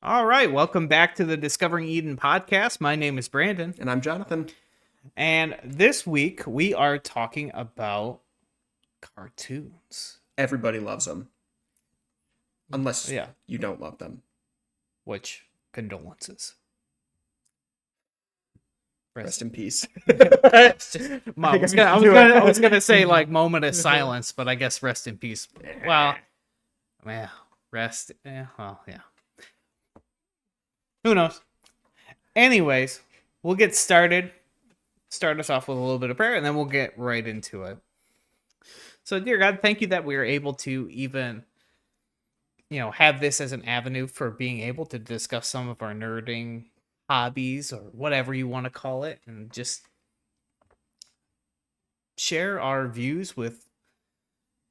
All right, welcome back to the Discovering Eden podcast. My name is Brandon, And I'm Jonathan. and this week we are talking about cartoons. Everybody loves them. Unless Yeah, you don't love them. which condolences. Rest in peace. I I was gonna say like moment of silence, but I guess rest in peace. Well, rest. Well, yeah. Who knows? Anyways, we'll get started. Start us off with a little bit of prayer, and then we'll get right into it. So, dear God, thank you that we are able to even, have this as an avenue for being able to discuss some of our nerding hobbies or whatever you want to call it, and just share our views with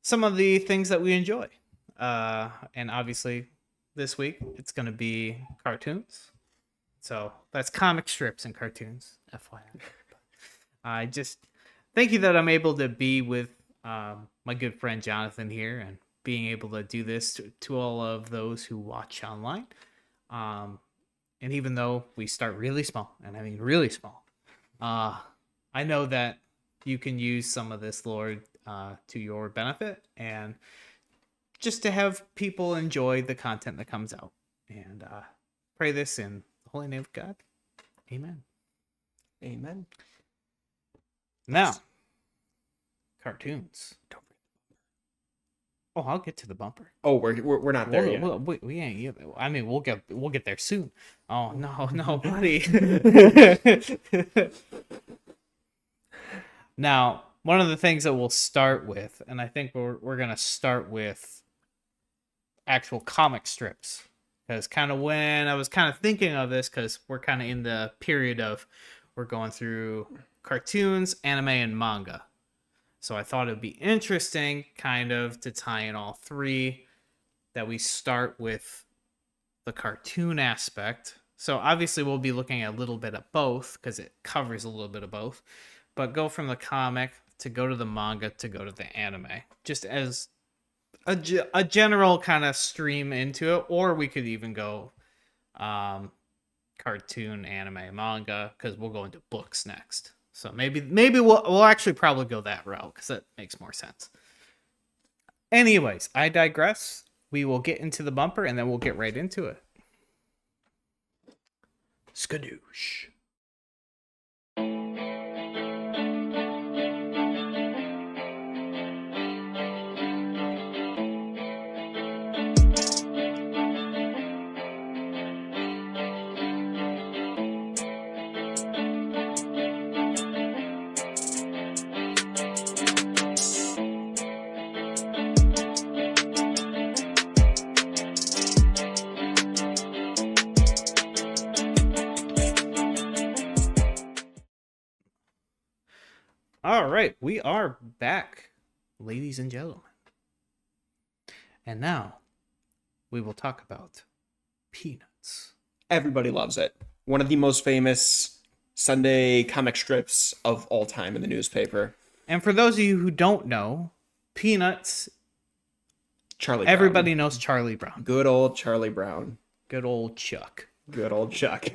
some of the things that we enjoy. And obviously, this week it's going to be cartoons. So that's comic strips and cartoons, FYI. I just thank you that I'm able to be with my good friend Jonathan here and being able to do this to all of those who watch online. And even though we start really small, and I mean really small, I know that you can use some of this, Lord, to your benefit and just to have people enjoy the content that comes out. And pray this in the holy name of God. Amen. Amen. Now, cartoons. Oh, I'll get to the bumper. Oh, we're not there yet. We ain't either. I mean, we'll get there soon. Oh no, buddy. Now, one of the things that we'll start with, and I think we're gonna start with actual comic strips, because kind of when I was kind of thinking of this, because we're kind of in the period of we're going through cartoons, anime, and manga. So I thought it'd be interesting kind of to tie in all three, that we start with the cartoon aspect. So obviously we'll be looking at a little bit of both because it covers a little bit of both, but go from the comic to go to the manga to go to the anime, just as a general kind of stream into it. Or we could even go cartoon, anime, manga, because we'll go into books next. So maybe we'll actually probably go that route because that makes more sense. Anyways, I digress. We will get into the bumper and then we'll get right into it. Skadoosh. All right, we are back, ladies and gentlemen. And now we will talk about Peanuts. Everybody loves it. One of the most famous Sunday comic strips of all time in the newspaper. And for those of you who don't know, Peanuts, Charlie everybody Brown. knows Charlie Brown. Good old Charlie Brown. Good old Chuck. Good old Chuck.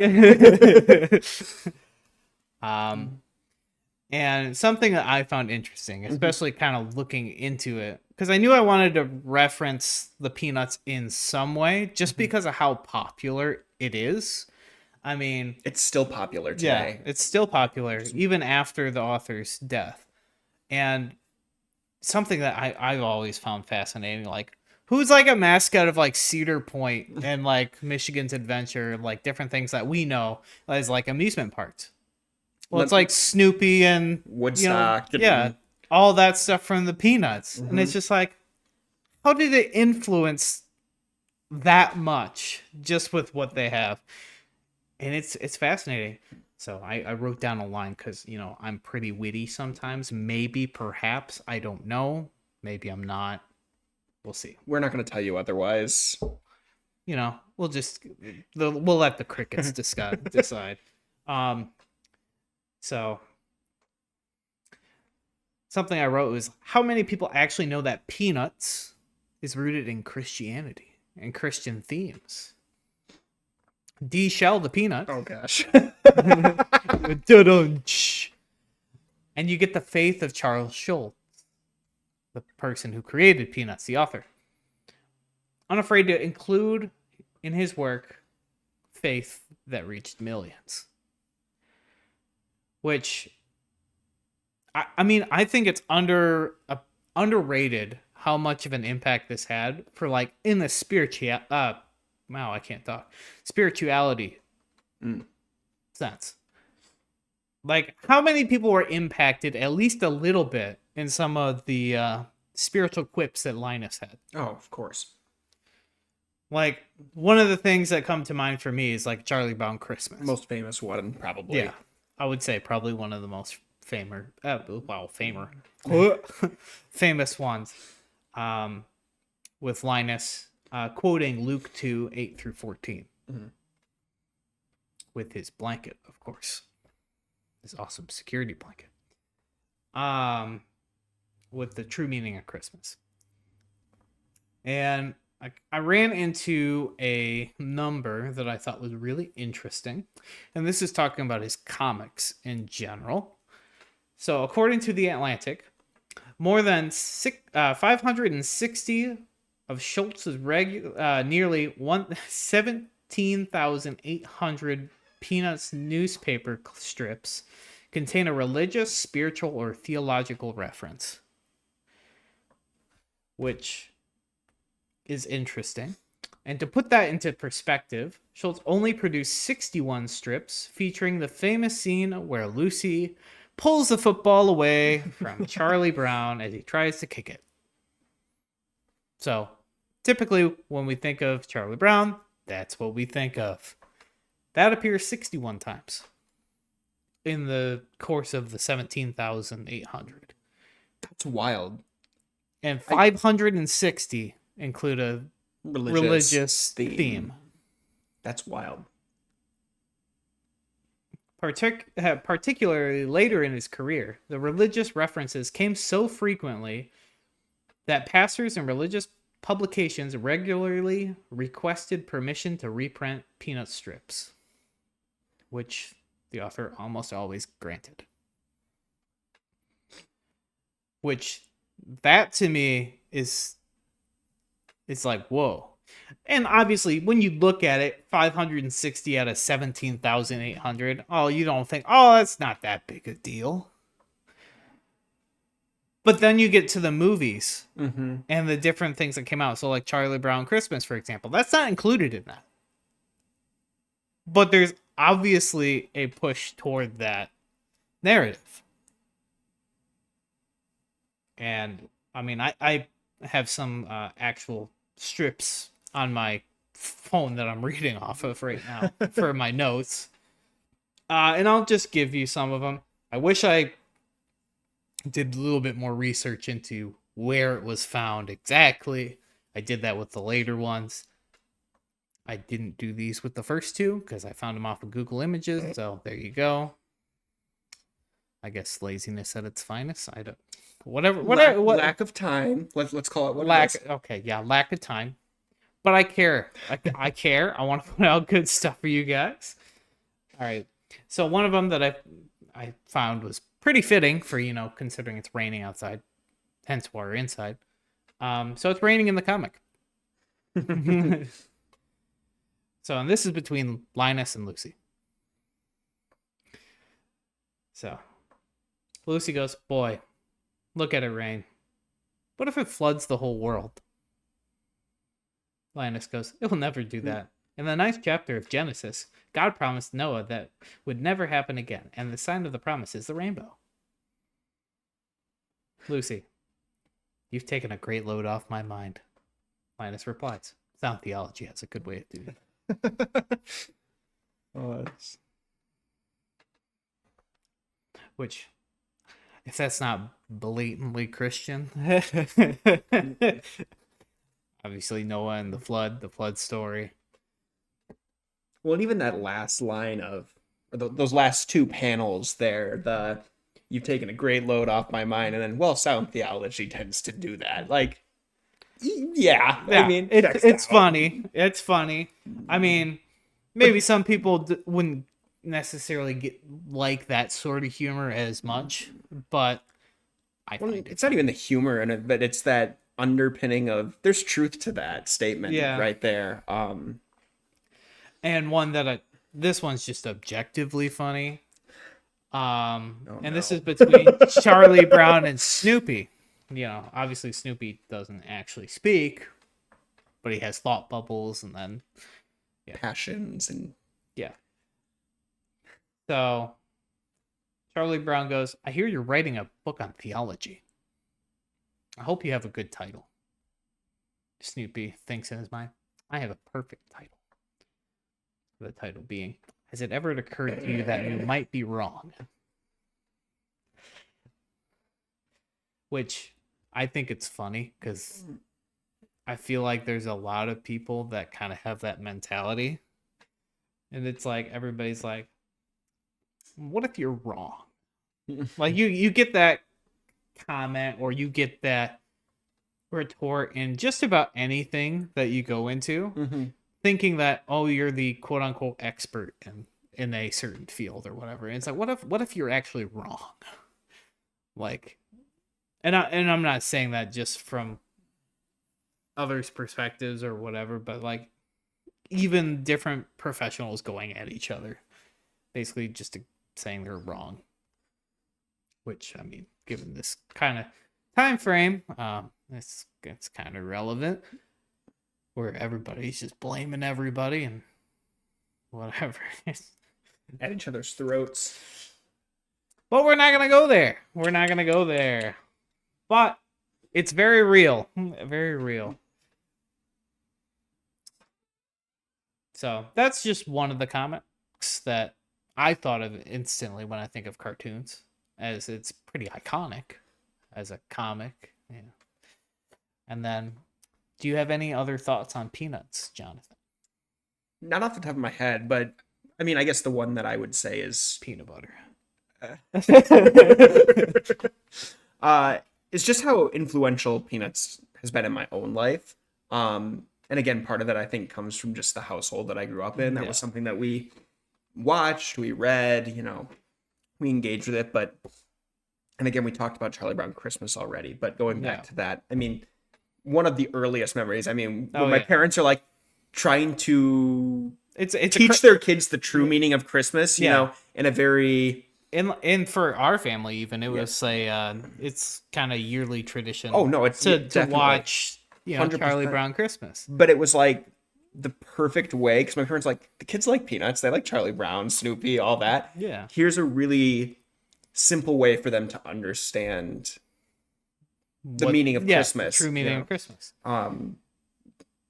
And something that I found interesting, especially kind of looking into it, because I knew I wanted to reference the Peanuts in some way, just because of how popular it is. I mean, It's still popular today. yeah, it's still popular even after the author's death. And something that I've always found fascinating, like who's like a mascot of like Cedar Point and like Michigan's Adventure, like different things that we know as like amusement parks. Well, it's like Snoopy and Woodstock. yeah, all that stuff from the Peanuts. And it's just like, how did it influence that much just with what they have? And it's fascinating. So I wrote down a line because, I'm pretty witty sometimes. Maybe, perhaps, I don't know. Maybe I'm not. We'll see. We're not going to tell you otherwise. We'll let the crickets decide. So something I wrote was, how many people actually know that Peanuts is rooted in Christianity and Christian themes? de-shell the peanut. Oh gosh. Dun-dun-ch. And you get the faith of Charles Schultz, the person who created Peanuts, the author. Unafraid to include in his work faith that reached millions. Which, I mean, I think it's underrated how much of an impact this had for, like, in the spirituality sense. Like, how many people were impacted at least a little bit in some of the spiritual quips that Linus had? Oh, of course. Like, one of the things that come to mind for me is, like, Charlie Brown Christmas. Most famous one, probably. Yeah, I would say probably one of the most famous ones. With Linus quoting Luke 2:8-14. Mm-hmm. With his blanket, of course. His awesome security blanket. With the true meaning of Christmas. And I ran into a number that I thought was really interesting. And this is talking about his comics in general. So according to The Atlantic, more than 560 of Schultz's nearly 17,800 Peanuts newspaper strips contain a religious, spiritual, or theological reference, which is interesting. And to put that into perspective, Schultz only produced 61 strips featuring the famous scene where Lucy pulls the football away from Charlie Brown as he tries to kick it. So, typically, when we think of Charlie Brown, that's what we think of. That appears 61 times in the course of the 17,800. That's wild. And 560 include a religious theme. That's wild. Particularly later in his career, the religious references came so frequently that pastors and religious publications regularly requested permission to reprint Peanut strips, which the author almost always granted. Which, that to me is, it's like, whoa. And obviously, when you look at it, 560 out of 17,800, oh, you don't think, oh, that's not that big a deal. But then you get to the movies and the different things that came out. So, like Charlie Brown Christmas, for example, that's not included in that. But there's obviously a push toward that narrative. And, I mean, I have some actual strips on my phone that I'm reading off of right now for my notes. And I'll just give you some of them. I wish I did a little bit more research into where it was found exactly. I did that with the later ones. I didn't do these with the first two because I found them off of Google Images. So there you go. I guess laziness at its finest. I don't. Whatever. Lack of time. Let's call it what it is. Okay, yeah, lack of time. But I care. I care. I want to put out good stuff for you guys. All right. So one of them that I found was pretty fitting for, considering it's raining outside, hence why we're inside. So it's raining in the comic. So, and this is between Linus and Lucy. So Lucy goes, boy, look at it rain. What if it floods the whole world? Linus goes, it will never do that. In the 9th chapter of Genesis, God promised Noah that would never happen again, and the sign of the promise is the rainbow. Lucy, you've taken a great load off my mind. Linus replies, sound theology has a good way of doing it. Which, if that's not blatantly Christian, obviously Noah and the flood story. Well, and even that last line of, or those last two panels there, you've taken a great load off my mind, and then, well, sound theology tends to do that. Like, yeah. I mean, it's funny. It's funny. I mean, maybe some people wouldn't necessarily get like that sort of humor as much, but I Well, find it it's not funny. even the humor in it, but it's that underpinning of there's truth to that statement Yeah. right there. And one that this one's just objectively funny. Oh And this no. is between Charlie Brown and Snoopy. You know, obviously Snoopy doesn't actually speak, but he has thought bubbles, and then Passions and yeah. So Charlie Brown goes, "I hear you're writing a book on theology. I hope you have a good title." Snoopy thinks in his mind, "I have a perfect title." The title being, "Has it ever occurred to you that you might be wrong?" Which I think it's funny because I feel like there's a lot of people that kind of have that mentality. And it's like everybody's like, what if you're wrong? Like you get that comment or you get that retort in just about anything that you go into, thinking that, oh, you're the quote unquote expert in a certain field or whatever. And it's like, what if you're actually wrong? Like, I'm not saying that just from others' perspectives or whatever, but like even different professionals going at each other, basically just saying they're wrong. Which, I mean, given this kind of time frame, it's kind of relevant, where everybody's just blaming everybody and whatever. at each other's throats. But we're not gonna go there. We're not gonna go there. But it's very real, very real. So that's just one of the comics that I thought of instantly when I think of cartoons, as it's pretty iconic as a comic. Yeah. And then, do you have any other thoughts on Peanuts, Jonathan? Not off the top of my head, but I mean, I guess the one that I would say is Peanut butter. it's just how influential Peanuts has been in my own life. And again, part of that I think comes from just the household that I grew up in. That was something that we watched, we read, we engaged with it. But, and again, we talked about Charlie Brown Christmas already, but going back to that, I mean, one of the earliest memories, I mean, when my parents are like trying to teach their kids the true meaning of Christmas, you know, in a very... And for our family, even, it was it's kind of yearly tradition. Oh, no, it's to watch, 100%. Charlie Brown Christmas. But it was like the perfect way, because my parents like, the kids like Peanuts, they like Charlie Brown, Snoopy, all that. Yeah. Here's a really simple way for them to understand the meaning of Christmas. The true meaning of Christmas.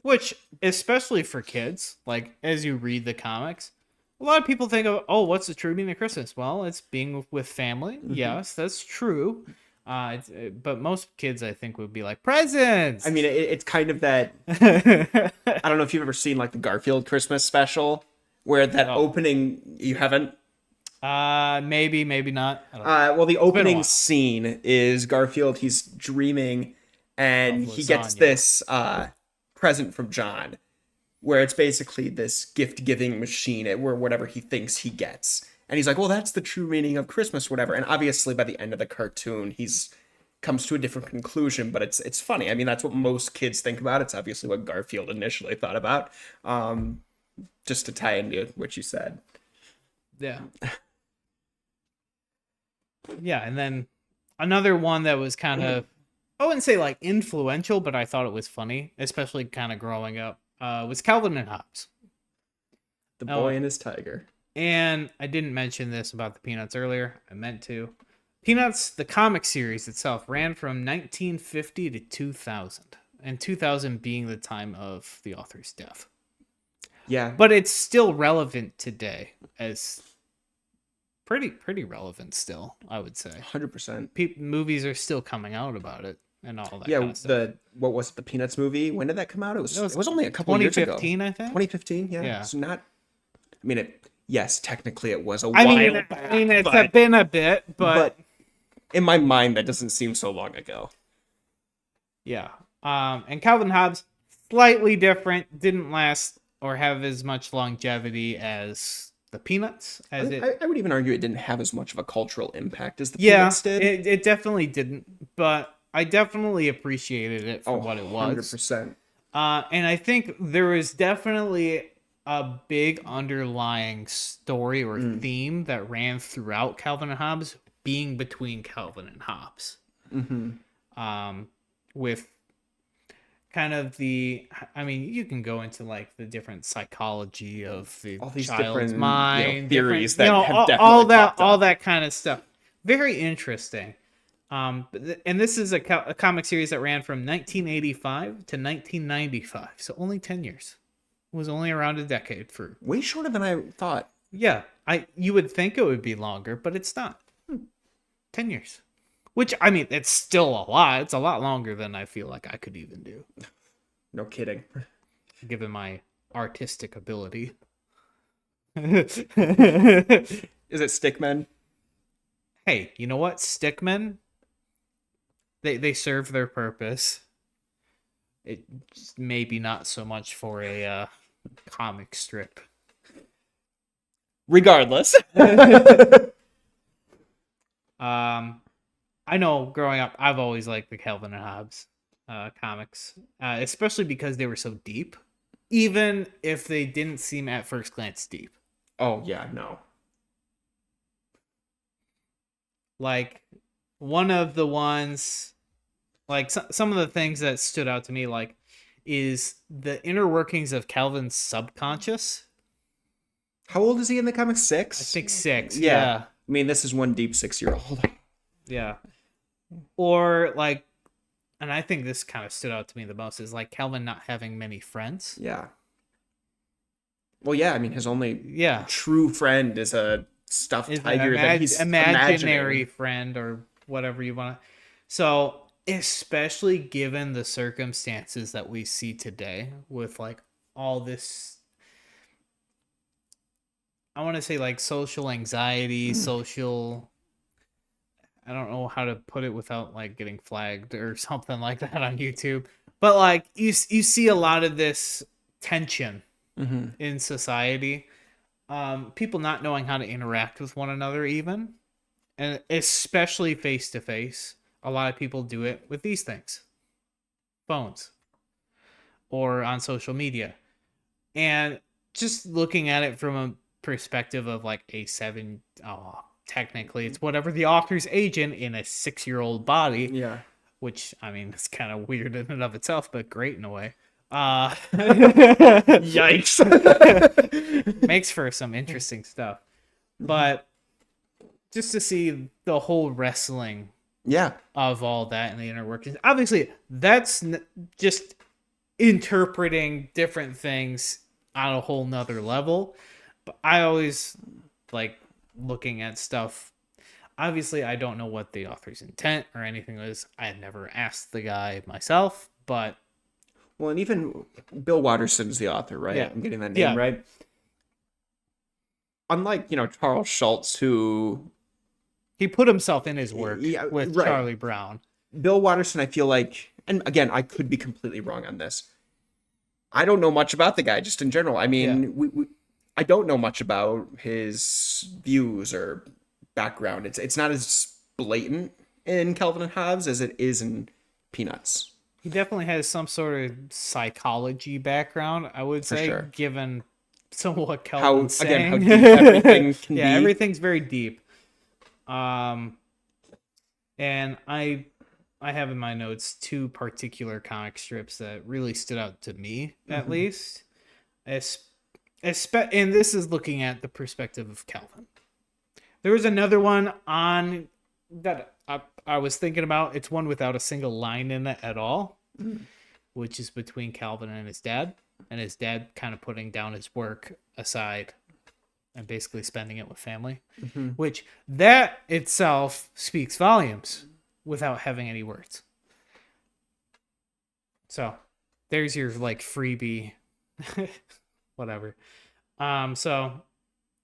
Which, especially for kids, like, as you read the comics, a lot of people think of, oh, what's the true meaning of Christmas? Well, it's being with family. Mm-hmm. Yes, that's true. But most kids, I think, would be like, presents. I mean, it's kind of that... I don't know if you've ever seen, like, the Garfield Christmas special, where that opening... You haven't? Maybe not. Well, the opening scene is Garfield, he's dreaming, and he gets this present from John, where it's basically this gift-giving machine where whatever he thinks he gets. And he's like, well, that's the true meaning of Christmas, whatever. And obviously, by the end of the cartoon, he's comes to a different conclusion, but it's funny. I mean, that's what most kids think about. It's obviously what Garfield initially thought about. Just to tie into what you said. Yeah. Yeah, and then another one that was kind of, I wouldn't say like influential, but I thought it was funny, especially kind of growing up, was Calvin and Hobbes. The Boy and His Tiger. And I didn't mention this about the Peanuts earlier. I meant to. Peanuts, the comic series itself, ran from 1950 to 2000. And 2000 being the time of the author's death. Yeah. But it's still relevant today as... Pretty relevant still, I would say. 100%. Movies are still coming out about it and all that kind of stuff. What was it, the Peanuts movie? When did that come out? It was only a couple years ago. 2015, I think. 2015, yeah. It's not... I mean, yes, technically it was a while back. I mean, it's been a bit, but... in my mind, that doesn't seem so long ago. Yeah. And Calvin Hobbes, slightly different. Didn't last or have as much longevity as the Peanuts as it. I would even argue it didn't have as much of a cultural impact as the Yeah, Peanuts did. it definitely didn't, but I definitely appreciated it for Oh, what it was. 100%. And I think there was definitely a big underlying story or theme that ran throughout Calvin and Hobbes, being between Calvin and Hobbes. With kind of I mean, you can go into like the different psychology of the All these child's different, mind, theories different, that have all definitely that, popped all up. that kind of stuff. Very interesting. And this is a comic series that ran from 1985 to 1995, so only 10 years. It was only around a decade for. Way shorter than I thought. Yeah, you would think it would be longer, but it's not. 10 years. Which, I mean, it's still a lot. It's a lot longer than I feel like I could even do, No kidding. given my artistic ability. Is it Stickmen? Hey, you know what? Stickmen, they serve their purpose. It maybe not so much for a comic strip. Regardless. I know growing up, I've always liked the Calvin and Hobbes comics, especially because they were so deep, even if they didn't seem at first glance deep. Oh, yeah, no. Like, one of the ones, like some of the things that stood out to me, like, is the inner workings of Calvin's subconscious. How old is he in the comic? 6? I think 6. Yeah. Yeah. I mean, this is one deep 6-year-old. Yeah. Or like, and I think this kind of stood out to me the most, is like Calvin not having many friends. Yeah. Well, yeah, I mean, his only true friend is a stuffed tiger that he's imaginary imagining. friend or whatever you want to. So, especially given the circumstances that we see today with like all this, I want to say like social anxiety, social, I don't know how to put it without like getting flagged or something like that on YouTube. But like you see a lot of this tension in society. People not knowing how to interact with one another even, and especially face to face. A lot of people do it with these things. Phones or on social media. And just looking at it from a perspective of like a 7, technically it's whatever the author's age in a 6-year-old body. Yeah. Which, I mean, it's kind of weird in and of itself, but great in a way. Yikes. Makes for some interesting stuff. But just to see the whole wrestling of all that and the inner workings. Obviously, that's just interpreting different things on a whole nother level. But I always like looking at stuff. Obviously, I don't know what the author's intent or anything was. I had never asked the guy myself, but... Well, and even Bill Watterson's the author, right? Yeah. I'm getting that name right. Unlike, Charles Schultz, who... He put himself in his work with Charlie Brown. Bill Watterson, I feel like... And again, I could be completely wrong on this. I don't know much about the guy, just in general. I mean, I don't know much about his views or background. It's not as blatant in Calvin and Hobbes as it is in Peanuts. He definitely has some sort of psychology background, I would say, sure. Given what Calvin's saying. How deep everything can be. Yeah, everything's very deep. And I have in my notes 2 particular comic strips that really stood out to me, at least. And this is looking at the perspective of Calvin. There was another one on that I was thinking about. It's one without a single line in it at all, which is between Calvin and his dad kind of putting down his work aside and basically spending it with family, which that itself speaks volumes without having any words. So there's your like freebie, whatever. And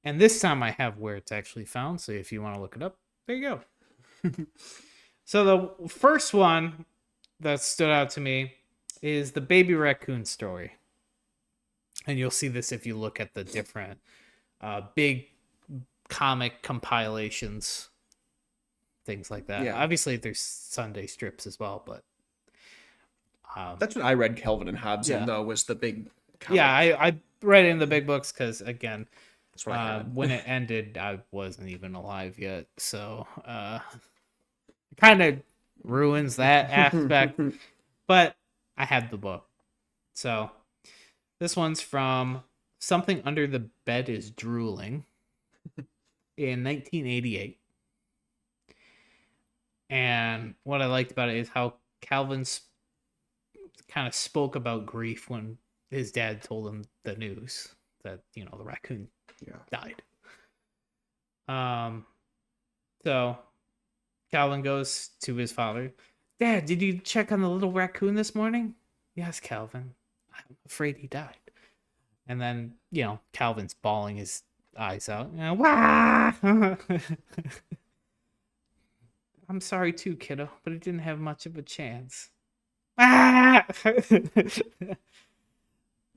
this time I have where it's actually found. So if you want to look it up, there you go. So the first one that stood out to me is the Baby Raccoon story. And you'll see this if you look at the different big comic compilations, things like that. Yeah. Obviously, there's Sunday strips as well, but That's what I read Kelvin and Hobbes in, yeah. though, was the big comic. Yeah, I read it in the big books because, again, That's what I had. when it ended, I wasn't even alive yet. So it kind of ruins that aspect. But I had the book. So this one's from Something Under the Bed is Drooling in 1988. And what I liked about it is how Calvin kind of spoke about grief when his dad told him the news that, you know, the raccoon died. So Calvin goes to his father. Dad, did you check on the little raccoon this morning? Yes, Calvin. I'm afraid he died. And then, you know, Calvin's bawling his eyes out. You know, wah! I'm sorry too, kiddo, but he didn't have much of a chance. Ah! At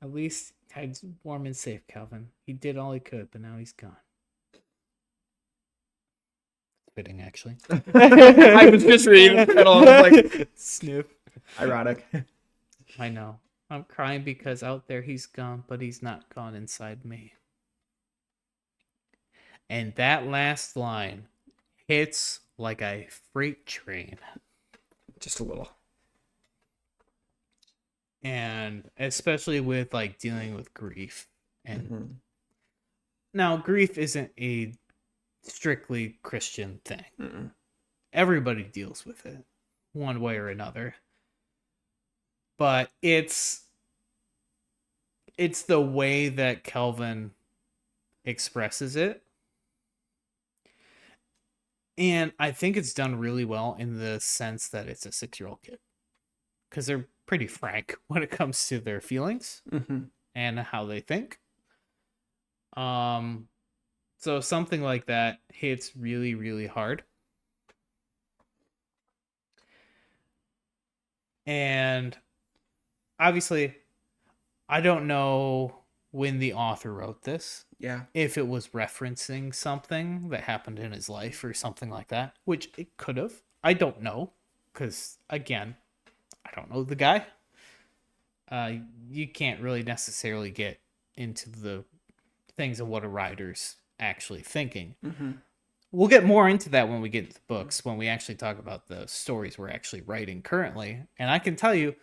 least he's warm and safe, Calvin. He did all he could, but now he's gone. Fitting, actually. I was just reading the title. I was like, sniff. Ironic. I know. I'm crying because out there he's gone, but he's not gone inside me. And that last line hits like a freight train. Just a little. And especially with like dealing with grief. And now grief isn't a strictly Christian thing. Everybody deals with it one way or another. But it's the way that Kelvin expresses it. And I think it's done really well in the sense that it's a 6-year-old kid. Because they're pretty frank when it comes to their feelings and how they think. So something like that hits really, really hard. And obviously, I don't know when the author wrote this. Yeah. If it was referencing something that happened in his life or something like that, which it could have. I don't know. Because, again, I don't know the guy. You can't really necessarily get into the things of what a writer's actually thinking. We'll get more into that when we get to the books, when we actually talk about the stories we're actually writing currently. And I can tell you,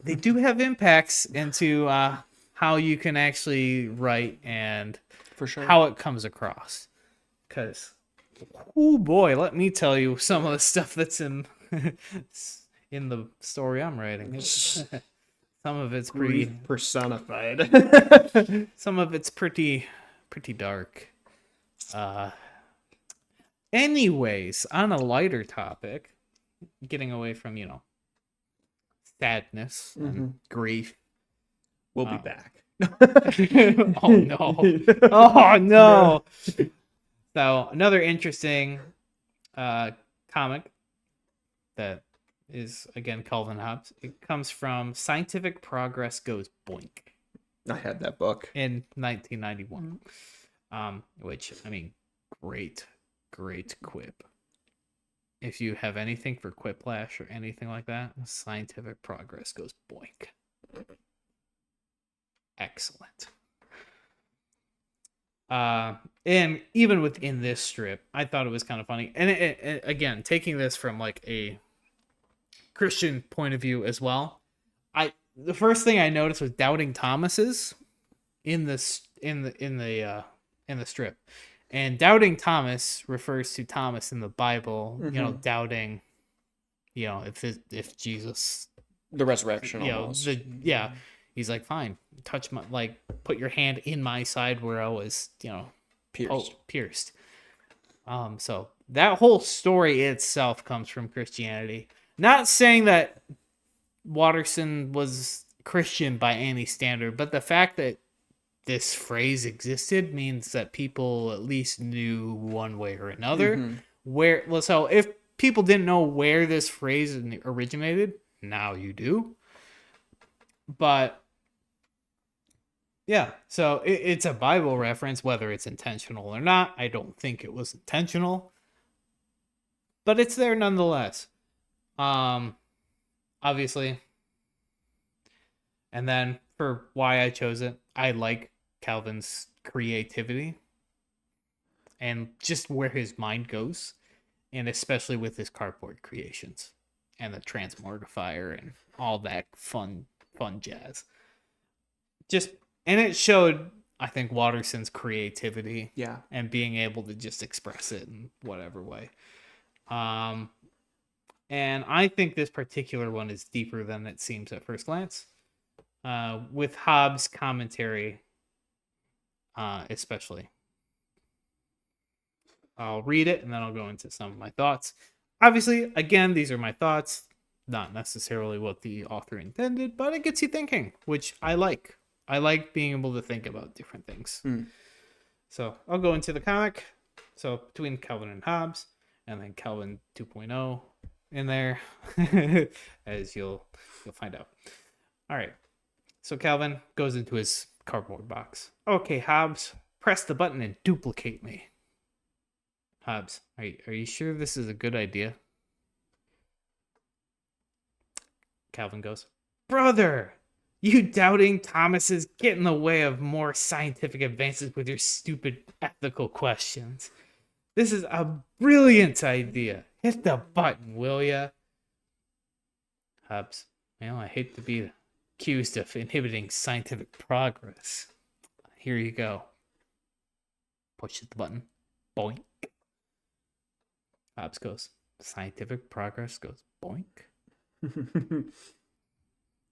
they do have impacts into how you can actually write and for sure how it comes across. Because, oh boy, let me tell you some of the stuff that's in the story I'm writing. Some of it's pretty personified. Some of it's pretty dark. Anyways, on a lighter topic, getting away from, you know, sadness and grief. We'll be back. Oh no. Oh no. So another interesting comic that is, again, Calvin Hobbes. It comes from Scientific Progress Goes Boink. I had that book in 1991. Which, I mean, great quip. If you have anything for Quiplash or anything like that, Scientific Progress Goes Boink. Excellent. And even within this strip, I thought it was kind of funny. And it, again, taking this from like a Christian point of view as well, the first thing I noticed was Doubting Thomas's in the strip. And Doubting Thomas refers to Thomas in the Bible, you know, doubting, you know, if Jesus, the resurrection, you almost. know, he's like, fine, touch my, like, put your hand in my side where I was, you know, pierced. So that whole story itself comes from Christianity. Not saying that Watterson was Christian by any standard, but the fact that this phrase existed means that people at least knew one way or another so if people didn't know where this phrase originated, now you do. But Yeah, so it's a Bible reference, whether it's intentional or not. I don't think it was intentional, but it's there nonetheless. Um, Obviously, and then for why I chose it, I like Calvin's creativity and just where his mind goes, and especially with his cardboard creations and the transmortifier and all that fun jazz. Just and it showed, I think, Watterson's creativity Yeah. and being able to just express it in whatever way. Um, and I think this particular one is deeper than it seems at first glance. With Hobbes' commentary, especially. I'll read it and then I'll go into some of my thoughts. Obviously, again, these are my thoughts, not necessarily what the author intended, but it gets you thinking, which I like. I like being able to think about different things. So I'll go into the comic. So between Calvin and Hobbes, and then Calvin 2.0 in there, as you'll find out. All right. So Calvin goes into his cardboard box. Okay, Hobbes, press the button and duplicate me. Hobbes, are you sure this is a good idea? Calvin goes, Brother, you doubting Thomases get in the way of more scientific advances with your stupid ethical questions. This is a brilliant idea. Hit the button, will ya? Hobbes, well, I hate to be accused of inhibiting scientific progress. Here you go. Pushes the button. Boink. Hobbes goes, scientific progress goes boink.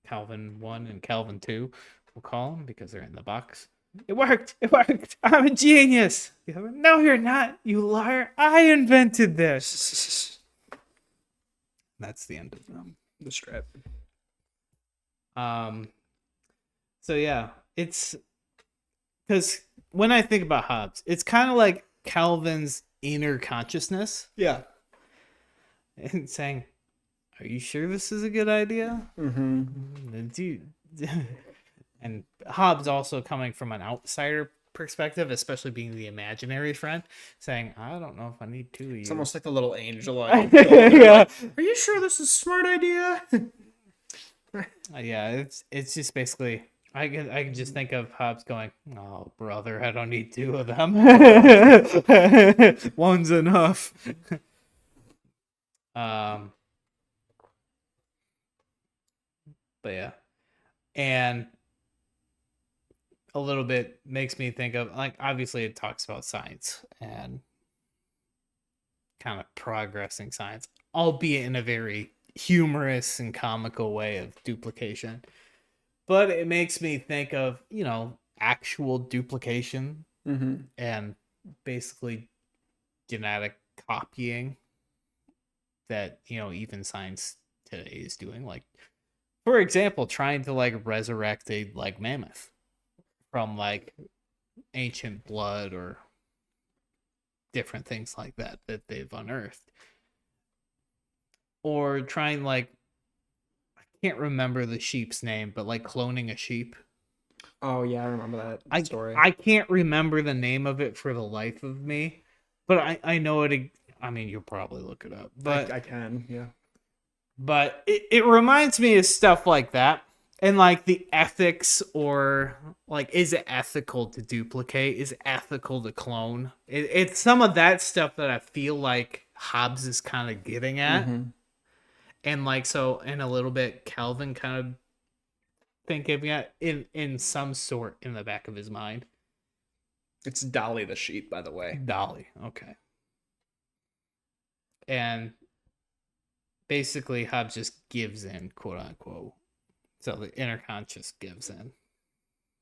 Calvin 1 and Calvin 2, we'll call them because they're in the box. It worked! It worked! I'm a genius! No, you're not, you liar! I invented this! That's the end of The strip. So yeah, it's because when I think about Hobbes, it's kind of like Calvin's inner consciousness. Yeah. And saying, are you sure this is a good idea? And Hobbes also coming from an outsider perspective, especially being the imaginary friend, saying, I don't know if I need two of you. It's almost like the little angel. Yeah. Are you sure this is a smart idea? Yeah, it's just basically I can just think of Hobbes going, oh brother, I don't need two of them. One's enough. But yeah. And a little bit makes me think of, like, obviously it talks about science and kind of progressing science, albeit in a very humorous and comical way of duplication. But it makes me think of, actual duplication and basically genetic copying that, even science today is doing. Like, for example, trying to like resurrect a like mammoth from like ancient blood or different things like that they've unearthed, or trying like, I can't remember the sheep's name, but like cloning a sheep. Oh yeah, I remember that story. I can't remember the name of it for the life of me, but I know it. I mean, you'll probably look it up, but I can, yeah. But it reminds me of stuff like that. And like the ethics, or like, is it ethical to duplicate? Is it ethical to clone? It's some of that stuff that I feel like Hobbes is kind of getting at. And like, so in a little bit, Calvin kind of thinking at in some sort in the back of his mind. It's Dolly the sheep, by the way. Dolly, okay. And basically Hobbes just gives in, quote unquote. So the inner conscious gives in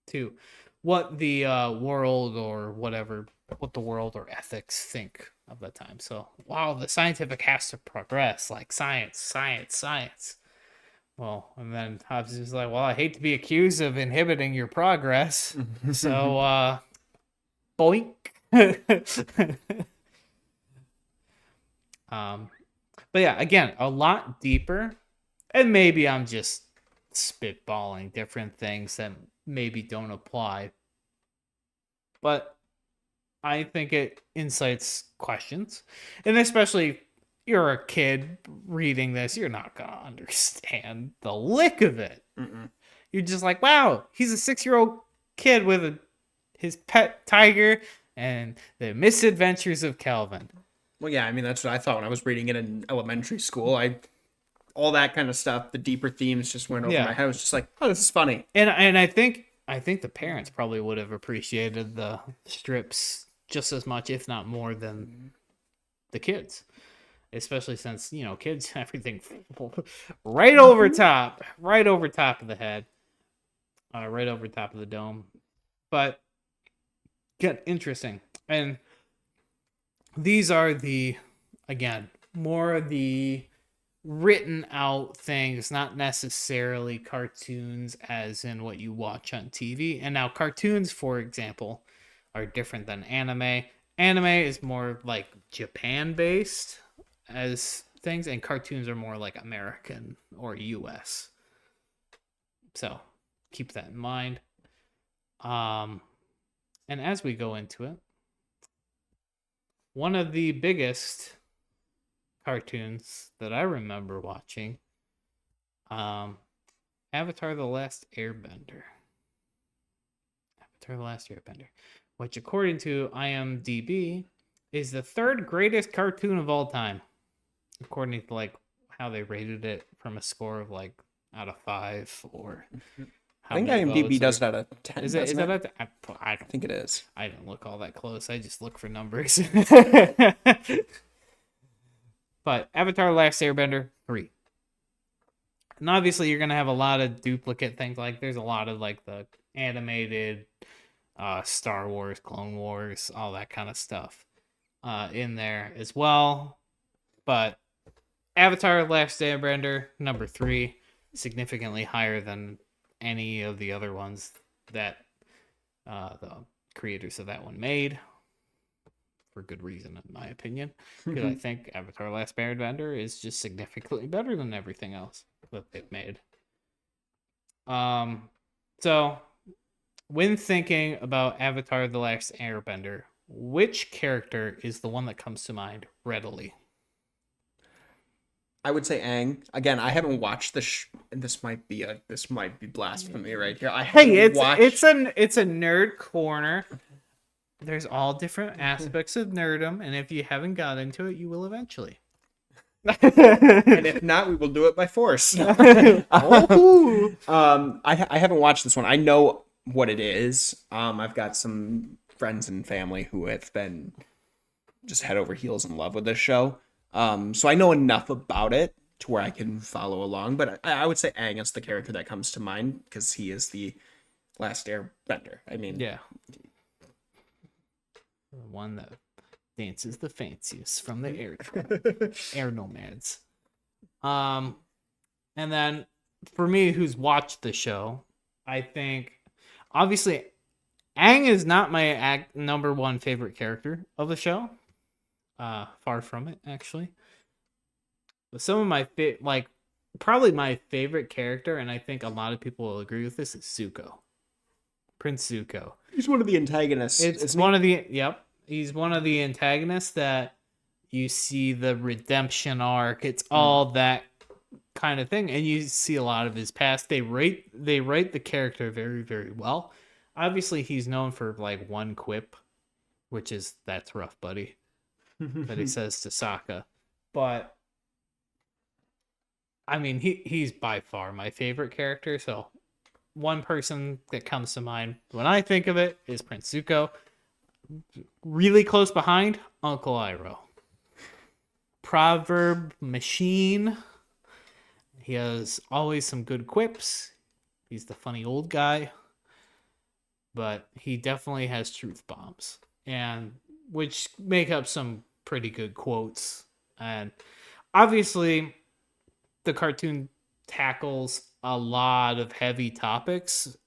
to what the world or whatever, what the world or ethics think of the time. So, wow, the scientific has to progress, like science. Well, and then Hobbes is like, well, I hate to be accused of inhibiting your progress. So, boink. But yeah, again, a lot deeper. And maybe I'm just spitballing different things that maybe don't apply. But I think it incites questions. And especially you're a kid reading this, you're not going to understand the lick of it. Mm-mm. You're just like, wow, he's a 6-year-old kid with his pet tiger and the misadventures of Calvin. Well, yeah, I mean, that's what I thought when I was reading it in elementary school. All that kind of stuff, the deeper themes just went over my head. I was just like, oh, this is funny. And I think the parents probably would have appreciated the strips just as much, if not more, than the kids. Especially since, kids, everything right over top of the head, right over top of the dome. But get interesting. And these are more of the written out things, not necessarily cartoons as in what you watch on TV. And now cartoons, for example, are different than anime. Anime is more like Japan based as things, and cartoons are more like American or US. So keep that in mind. And as we go into it, one of the biggest cartoons that I remember watching, Avatar The Last Airbender. Avatar The Last Airbender, which according to IMDb is the third greatest cartoon of all time, according to like how they rated it from a score of like out of 5 or I think IMDb does it out of 10. Is it? I don't think it is. I don't look all that close. I just look for numbers. But Avatar: Last Airbender 3. And obviously you're going to have a lot of duplicate things. Like there's a lot of like the animated Star Wars, Clone Wars, all that kind of stuff in there as well. But Avatar: Last Airbender number 3, significantly higher than any of the other ones that the creators of that one made. For good reason, in my opinion, because I think Avatar: Last Airbender is just significantly better than everything else that they've made. So when thinking about Avatar: The Last Airbender, which character is the one that comes to mind readily? I would say Aang. Again, I haven't watched and this might be blasphemy right here. It's a nerd corner. There's all different aspects of nerdom, and if you haven't got into it, you will eventually. And if not, we will do it by force. I haven't watched this one. I know what it is. I've got some friends and family who have been just head over heels in love with this show. So I know enough about it to where I can follow along. But I would say Aang is the character that comes to mind because he is the last airbender. I mean, yeah. The one that dances the fanciest from the air nomads. And then for me, who's watched the show, I think obviously Aang is not my number one favorite character of the show. Far from it, actually. But some of my probably my favorite character, and I think a lot of people will agree with this, is Zuko. Prince Zuko. He's one of the antagonists. He's one of the antagonists that you see the redemption arc. It's all that kind of thing, and you see a lot of his past. They write the character very, very well. Obviously, he's known for like one quip, which is "That's rough, buddy," that he says to Sokka. But I mean, he's by far my favorite character. So one person that comes to mind when I think of it is Prince Zuko. Really close behind, Uncle Iroh. Proverb machine. He has always some good quips. He's the funny old guy. But he definitely has truth bombs. And which make up some pretty good quotes. And obviously, the cartoon tackles a lot of heavy topics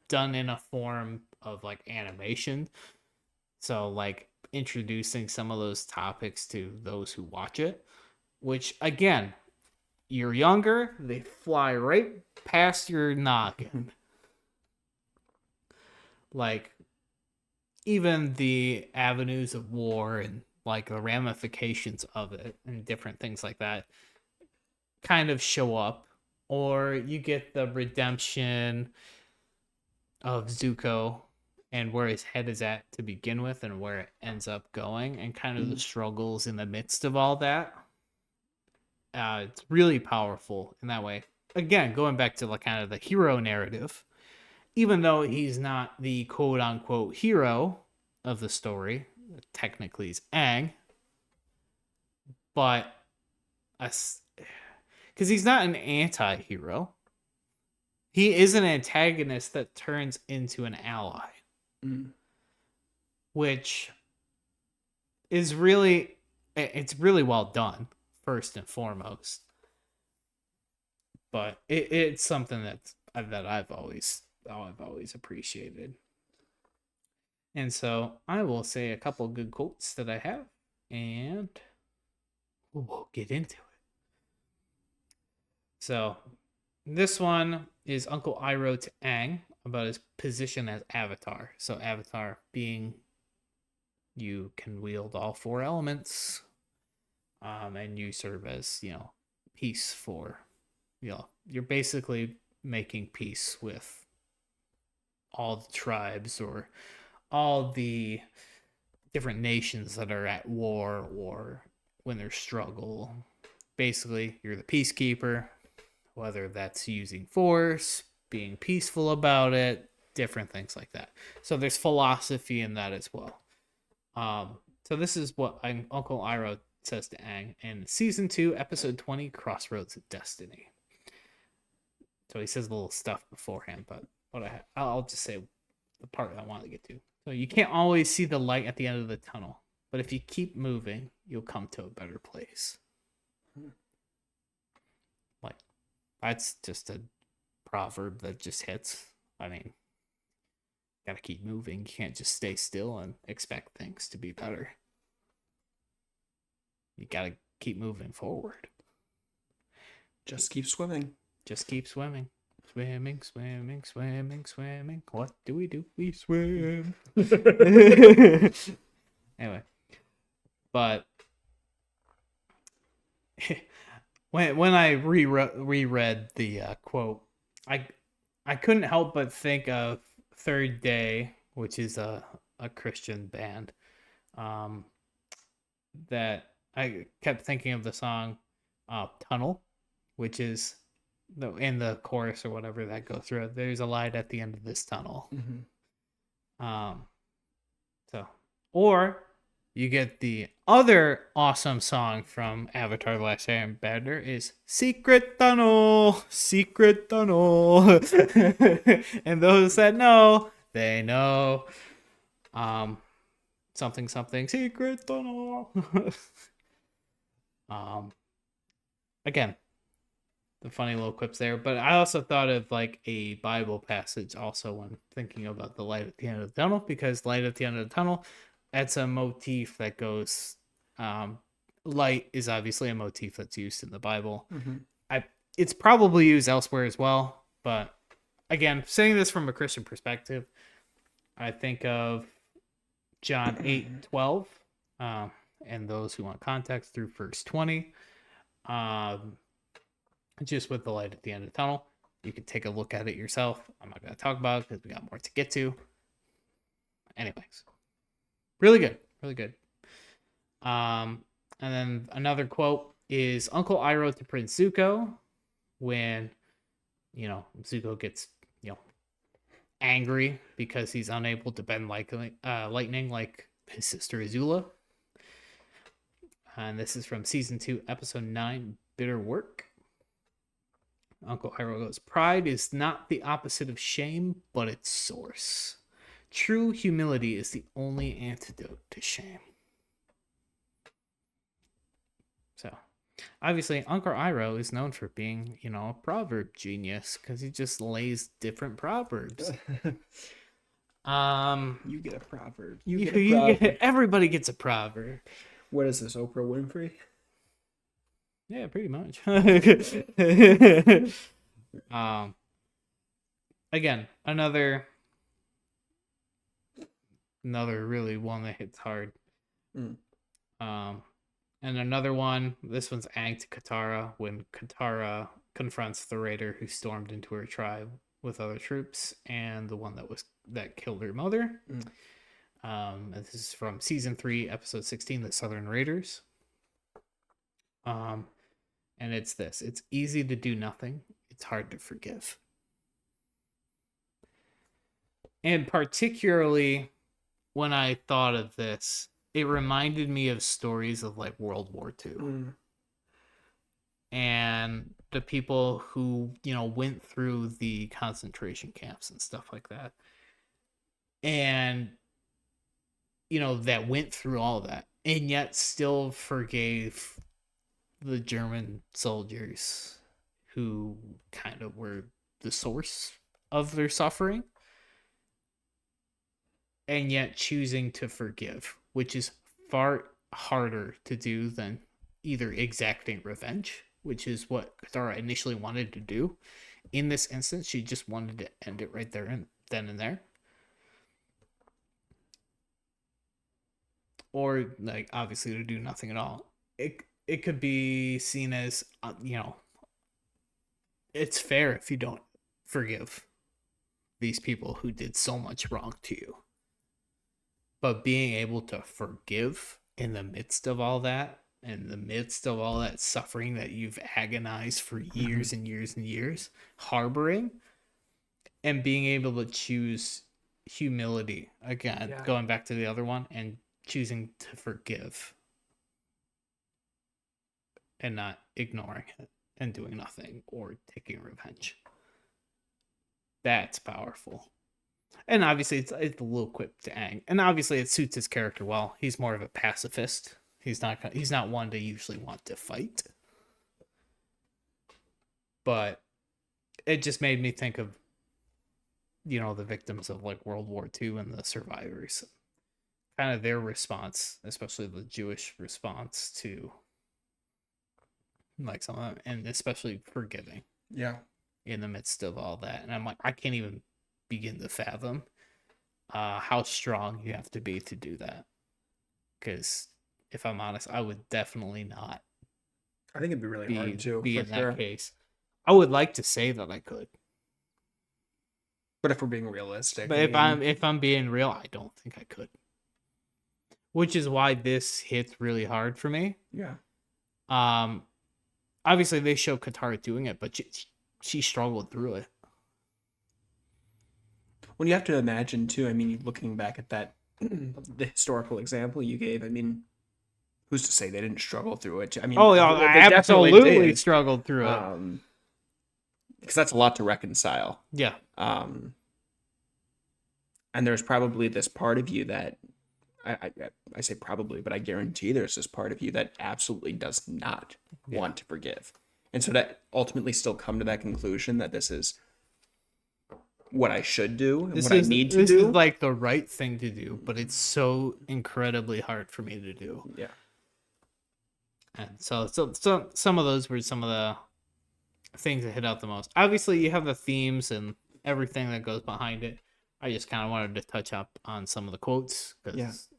done in a form of like animation. So like introducing some of those topics to those who watch it, which again, you're younger, they fly right past your noggin. like even the avenues of war and like the ramifications of it and different things like that kind of show up, or you get the redemption of Zuko and where his head is at to begin with and where it ends up going and kind of the struggles in the midst of all that. It's really powerful in that way. Again, going back to like kind of the hero narrative, even though he's not the quote unquote hero of the story, technically he's Aang, but because he's not an anti-hero, he is an antagonist that turns into an ally, which is really, it's really well done first and foremost. But it's something that I've always appreciated. And so I will say a couple good quotes that I have, and we'll get into it. So this one is Uncle Iroh to Aang about his position as Avatar. So Avatar being you can wield all four elements, and you serve as, peace for, you're basically making peace with all the tribes or all the different nations that are at war or when there's struggle. Basically, you're the peacekeeper, whether that's using force, being peaceful about it, different things like that. So there's philosophy in that as well. So this is what Uncle Iroh says to Aang in season 2, episode 20, Crossroads of Destiny. So he says a little stuff beforehand, but I'll just say the part I want to get to. So you can't always see the light at the end of the tunnel, but if you keep moving, you'll come to a better place. Like, that's just a proverb that just hits. I mean, gotta keep moving. You can't just stay still and expect things to be better. You gotta keep moving forward. Just keep swimming. Just keep swimming. Swimming, swimming, swimming, swimming. What do? We swim. Anyway. But when I reread the quote, I couldn't help but think of Third Day, which is a Christian band. That I kept thinking of the song Tunnel, which is in the chorus or whatever that goes through. There's a light at the end of this tunnel. Or you get the other awesome song from Avatar: The Last Airbender is Secret Tunnel, Secret Tunnel. And those that know, they know. Something, Secret Tunnel. Again, the funny little quips there. But I also thought of like a Bible passage also when thinking about the light at the end of the tunnel, because light at the end of the tunnel, that's a motif that goes, light is obviously a motif that's used in the Bible. It's probably used elsewhere as well, but again, saying this from a Christian perspective, I think of John 8:12, and those who want context through verse 20, just with the light at the end of the tunnel. You can take a look at it yourself. I'm not going to talk about it because we got more to get to. Anyways. Really good. Really good. And then another quote is Uncle Iroh to Prince Zuko when, Zuko gets, angry because he's unable to bend lightning like his sister Azula. And this is from season 2, episode 9, Bitter Work. Uncle Iroh goes, pride is not the opposite of shame, but its source. True humility is the only antidote to shame. So, obviously, Uncle Iroh is known for being, a proverb genius because he just lays different proverbs. You get a proverb. You get a proverb. Everybody gets a proverb. What is this, Oprah Winfrey? Yeah, pretty much. Again, another Another really one that hits hard. Mm. And another one, this one's Aang to Katara when Katara confronts the raider who stormed into her tribe with other troops, and the one that killed her mother. Mm. This is from season 3, episode 16, The Southern Raiders. And it's this: it's easy to do nothing, it's hard to forgive. And particularly when I thought of this, it reminded me of stories of like World War II. Mm. And the people who, went through the concentration camps and stuff like that. And, that went through all that and yet still forgave the German soldiers who kind of were the source of their suffering. And yet choosing to forgive, which is far harder to do than either exacting revenge, which is what Katara initially wanted to do. In this instance, she just wanted to end it right there and then and there. Or, like, obviously to do nothing at all. It could be seen as, it's fair if you don't forgive these people who did so much wrong to you. But being able to forgive in the midst of all that, in the midst of all that suffering that you've agonized for years and years and years, harboring, and being able to choose humility again, going back to the other one, and choosing to forgive and not ignoring it and doing nothing or taking revenge. That's powerful. And obviously, it's a little quip to Aang, and obviously, it suits his character well. He's more of a pacifist. He's not one to usually want to fight. But it just made me think of, the victims of like World War II and the survivors, kind of their response, especially the Jewish response to like some of them, and especially forgiving. Yeah. In the midst of all that, and I'm like, I can't even begin to fathom how strong you have to be to do that. Because if I'm honest, I would definitely not. I think it'd be really hard to be in that case. I would like to say that I could, but if we're being realistic, but if I'm being real, I don't think I could. Which is why this hits really hard for me. Yeah. Obviously they show Katara doing it, but she struggled through it. Well, you have to imagine too. I mean, looking back at that, the historical example you gave. I mean, who's to say they didn't struggle through it? I mean, I absolutely struggled through it. Because that's a lot to reconcile. Yeah. And there's probably this part of you that I say probably, but I guarantee there's this part of you that absolutely does not want to forgive. And so that ultimately still come to that conclusion that this is what I should do and what I need to do. This is like the right thing to do, but it's so incredibly hard for me to do. Yeah. And so some of those were some of the things that hit out the most. Obviously, you have the themes and everything that goes behind it. I just kind of wanted to touch up on some of the quotes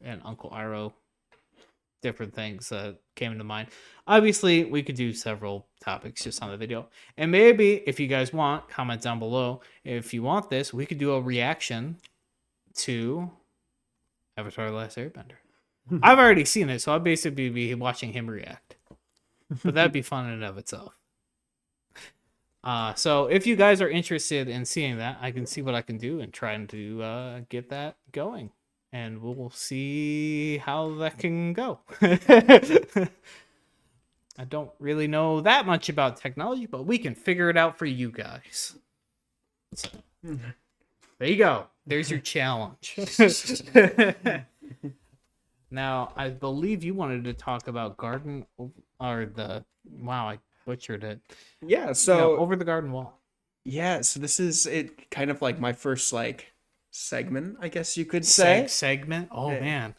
and Uncle Iroh, different things that came to mind. Obviously, we could do several topics just on the video. And maybe if you guys want, comment down below. If you want this, we could do a reaction to Avatar: The Last Airbender. I've already seen it, so I'll basically be watching him react. But that'd be fun in and of itself. So if you guys are interested in seeing that, I can see what I can do and trying to get that going. And we'll see how that can go. I don't really know that much about technology, but we can figure it out for you guys. So, there you go. There's your challenge. Now, I believe you wanted to talk about garden or the... Wow, I butchered it. Yeah, so... Over the Garden Wall. Yeah, so this is it kind of like my first, like, segment, I guess you could say. Segment? Oh, man.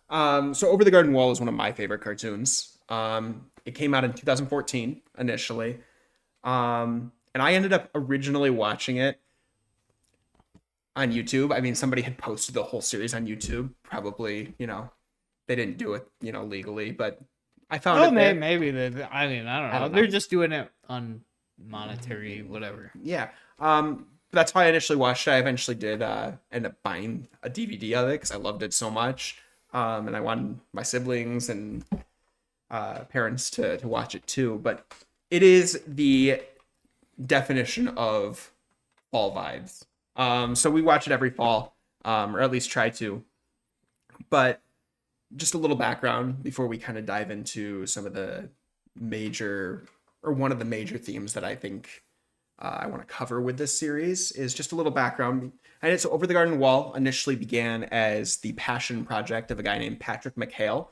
So Over the Garden Wall is one of my favorite cartoons. It came out in 2014 initially. And I ended up originally watching it. on YouTube. I mean, somebody had posted the whole series on YouTube. Probably, they didn't do it, legally, but I found Oh, it there. maybe I mean, I don't I know. don't know. They're just doing it on monetary, whatever. Yeah. That's how I initially watched it. I eventually did end up buying a DVD of it because I loved it so much. And I wanted my siblings and parents to watch it too. But it is the definition of fall vibes. So we watch it every fall, or at least try to. But just a little background before we kind of dive into some of the major, or one of the major themes that I think I want to cover with this series is just a little background. And it's Over the Garden Wall initially began as the passion project of a guy named Patrick McHale.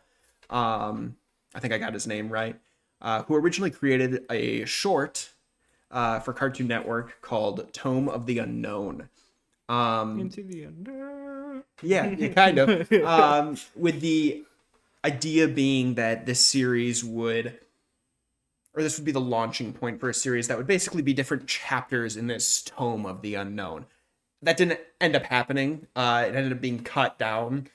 I think I got his name right. Who originally created a short for Cartoon Network called Tome of the Unknown. Into the under. Yeah, kind of. With the idea being that this series would, or this would be the launching point for a series that would basically be different chapters in this Tome of the Unknown. That didn't end up happening. It ended up being cut down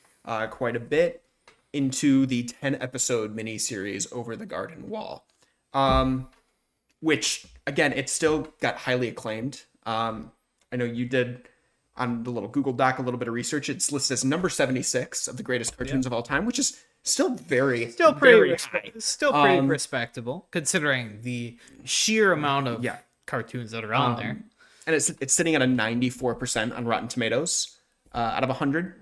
quite a bit into the 10-episode miniseries Over the Garden Wall. Which, again, it still got highly acclaimed. I know you did on the little Google Doc a little bit of research. It's listed as number 76 of the greatest cartoons of all time, which is still very high. Still pretty respectable considering the sheer amount of cartoons that are on there. And it's sitting at a 94% on Rotten Tomatoes out of 100,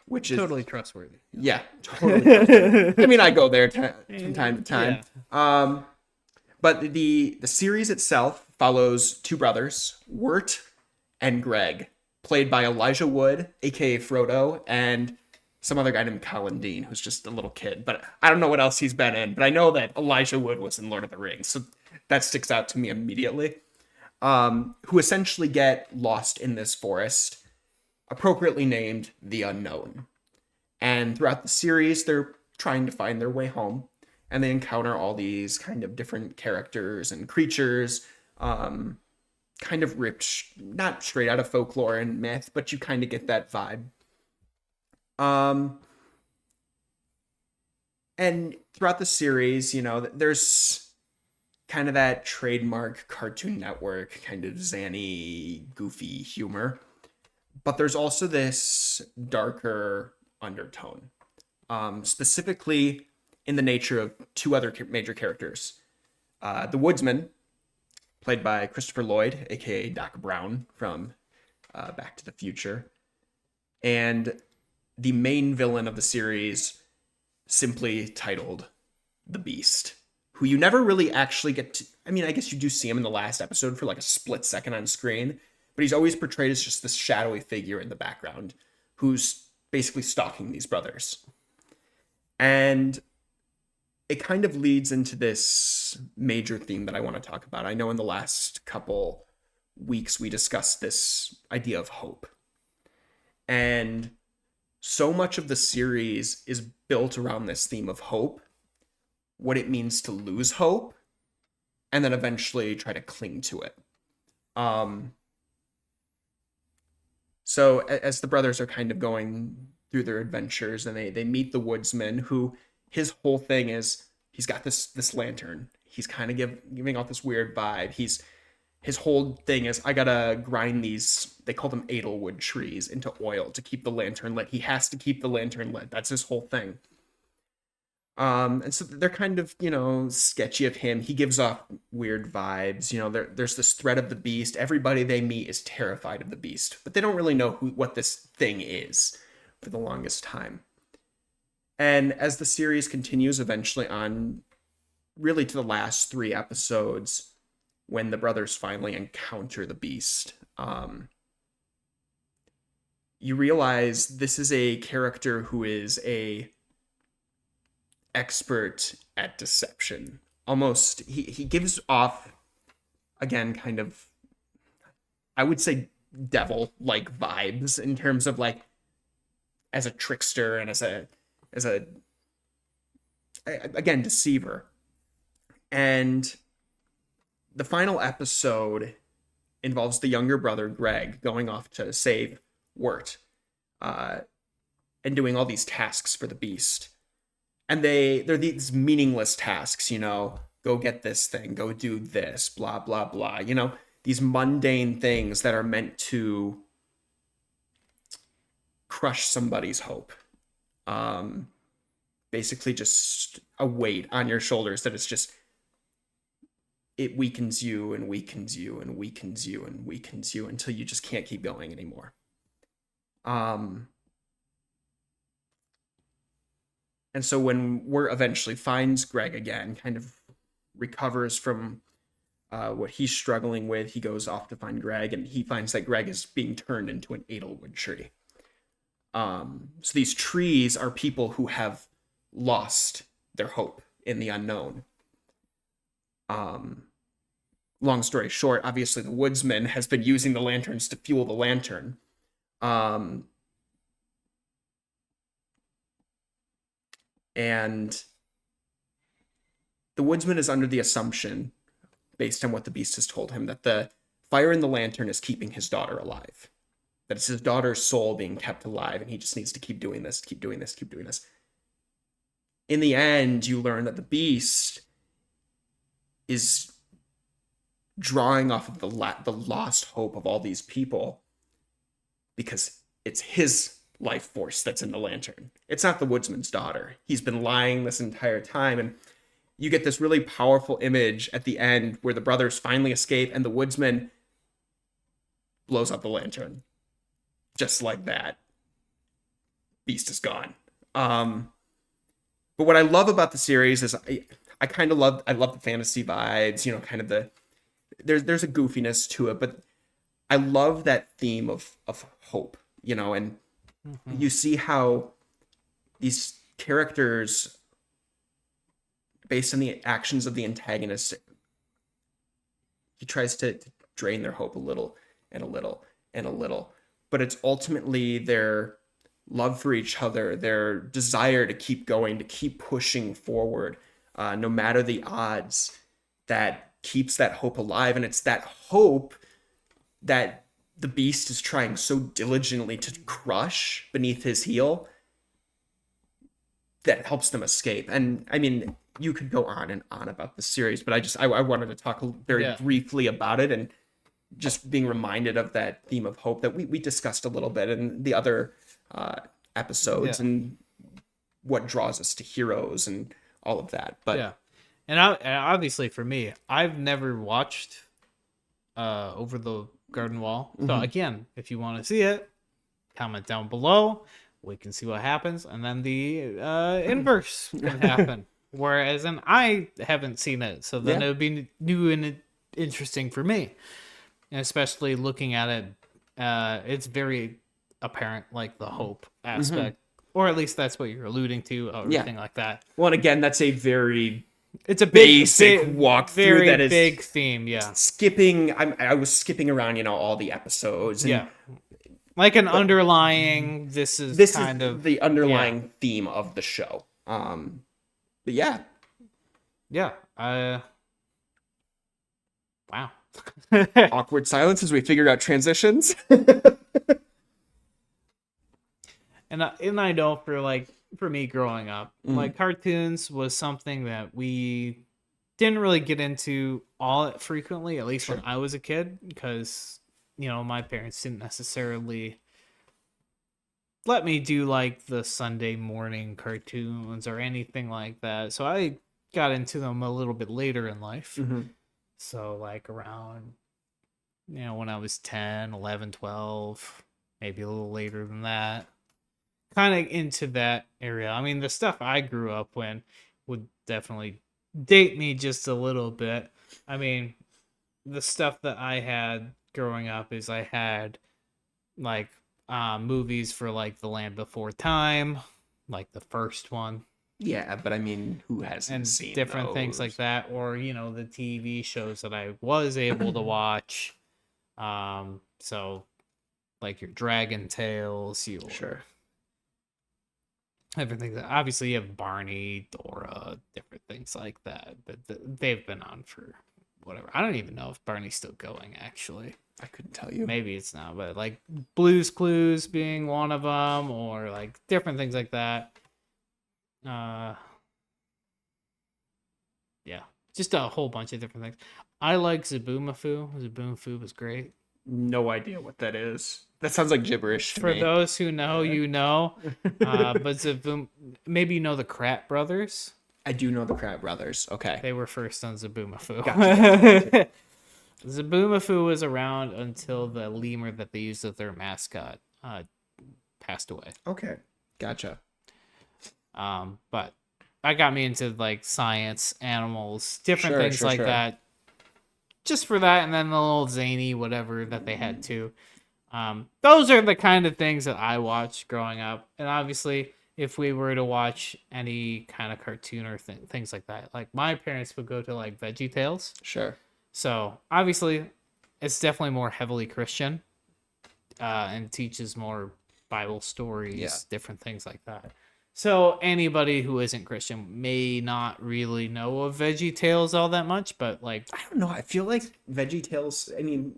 which is totally trustworthy. Yeah, totally trustworthy. I mean, I go there from time to time. Yeah. But the series itself follows two brothers, Wirt and Greg, played by Elijah Wood, aka Frodo, and some other guy named Colin Dean, who's just a little kid. But I don't know what else he's been in. But I know that Elijah Wood was in Lord of the Rings, so that sticks out to me immediately. Who essentially get lost in this forest, appropriately named the Unknown. And throughout the series, they're trying to find their way home. And they encounter all these kind of different characters and creatures, kind of ripped, not straight out of folklore and myth, but you kind of get that vibe. And throughout the series, there's kind of that trademark Cartoon Network kind of zany, goofy humor. But there's also this darker undertone, specifically in the nature of two other major characters. The Woodsman, played by Christopher Lloyd, aka Doc Brown from Back to the Future. And the main villain of the series, simply titled The Beast, who you never really actually get to... I mean, I guess you do see him in the last episode for like a split second on screen, but he's always portrayed as just this shadowy figure in the background who's basically stalking these brothers. And it kind of leads into this major theme that I want to talk about. I know in the last couple weeks we discussed this idea of hope. And so much of the series is built around this theme of hope, what it means to lose hope, and then eventually try to cling to it. So as the brothers are kind of going through their adventures, and they meet the Woodsman, who his whole thing is he's got this lantern. He's kind of giving off this weird vibe. His whole thing is, I gotta grind these, they call them Edelwood trees, into oil to keep the lantern lit. He has to keep the lantern lit. That's his whole thing. And so they're kind of, sketchy of him. He gives off weird vibes. There's this threat of the beast. Everybody they meet is terrified of the beast, but they don't really know what this thing is for the longest time. And as the series continues, eventually on really to the last 3 episodes, when the brothers finally encounter the beast, you realize this is a character who is a expert at deception. Almost, he gives off, again, kind of, I would say, devil-like vibes in terms of like, as a trickster and as a again, deceiver. And the final episode involves the younger brother, Greg, going off to save Wirt, uh, and doing all these tasks for the beast. And they're these meaningless tasks, go get this thing, go do this, blah, blah, blah. These mundane things that are meant to crush somebody's hope. Basically just a weight on your shoulders that it's just, it weakens you and weakens you and weakens you and weakens you until you just can't keep going anymore. And so when Wirt eventually finds Greg again, kind of recovers from what he's struggling with, he goes off to find Greg, and he finds that Greg is being turned into an edelwood tree. So these trees are people who have lost their hope in the unknown. Long story short, obviously the woodsman has been using the lanterns to fuel the lantern. And the woodsman is under the assumption, based on what the beast has told him, that the fire in the lantern is keeping his daughter alive. That it's his daughter's soul being kept alive, and he just needs to keep doing this, keep doing this, keep doing this. In the end, you learn that the beast is drawing off of the lost hope of all these people because it's his life force that's in the lantern. It's not the woodsman's daughter. He's been lying this entire time, and you get this really powerful image at the end where the brothers finally escape and the woodsman blows up the lantern. Just like that. Beast is gone. But what I love about the series is I kind of love the fantasy vibes, kind of there's a goofiness to it, but I love that theme of hope, and you see how these characters, based on the actions of the antagonist, he tries to drain their hope a little and a little and a little, but it's ultimately their love for each other, their desire to keep going, to keep pushing forward, no matter the odds, that keeps that hope alive. And it's that hope that the beast is trying so diligently to crush beneath his heel that helps them escape. And I mean, you could go on and on about the series, but I wanted to talk very briefly about it, and just being reminded of that theme of hope that we discussed a little bit in the other episodes, and what draws us to heroes and all of that. But and obviously for me, I've never watched Over the Garden Wall. So again, if you want to see it, comment down below. We can see what happens, and then the inverse can happen. Whereas, and I haven't seen it, so then it would be new and interesting for me. And especially looking at it, it's very apparent, like the hope aspect, or at least that's what you're alluding to, or everything like that. Well, and again, that's a very it's a basic walkthrough that is big theme. Skipping. I was skipping around, all the episodes. And, like an underlying. This is the underlying theme of the show. But wow. Awkward silence as we figured out transitions. And I know for me growing up, like cartoons was something that we didn't really get into all that frequently, at least when I was a kid, because my parents didn't necessarily let me do like the Sunday morning cartoons or anything like that. So I got into them a little bit later in life. So like around when I was 10, 11, 12, maybe a little later than that. Kind of into that area. I mean, the stuff I grew up when would definitely date me just a little bit. I mean, the stuff that I had growing up is I had like movies for like The Land Before Time, like the first one. Yeah, but I mean, who hasn't seen different those? Things like that, or the TV shows that I was able to watch. So like your Dragon Tales, your everything. Obviously, you have Barney, Dora, different things like that. But they've been on for whatever. I don't even know if Barney's still going, actually. I couldn't tell you. Maybe it's not, but like Blue's Clues being one of them, or like different things like that. Yeah, just a whole bunch of different things. I like Zaboomafoo. Zaboomafoo was great. No idea what that is. That sounds like gibberish to For me. those who know, you know. But Zaboom, maybe you know the Krat brothers. I do know the Crab Brothers. Okay. They were first on Zaboomafoo. Gotcha. Zaboomafoo was around until the lemur that they used as their mascot passed away. Okay. Gotcha. But that got me into like science, animals, different things like that. Just for that, and then the little zany whatever that they had too. Those are the kind of things that I watched growing up, and obviously, if we were to watch any kind of cartoon or things like that, like my parents would go to like Veggie Tales. Sure. So obviously, it's definitely more heavily Christian, and teaches more Bible stories, different things like that. So anybody who isn't Christian may not really know of Veggie Tales all that much, but like I don't know. I feel like Veggie Tales. I mean,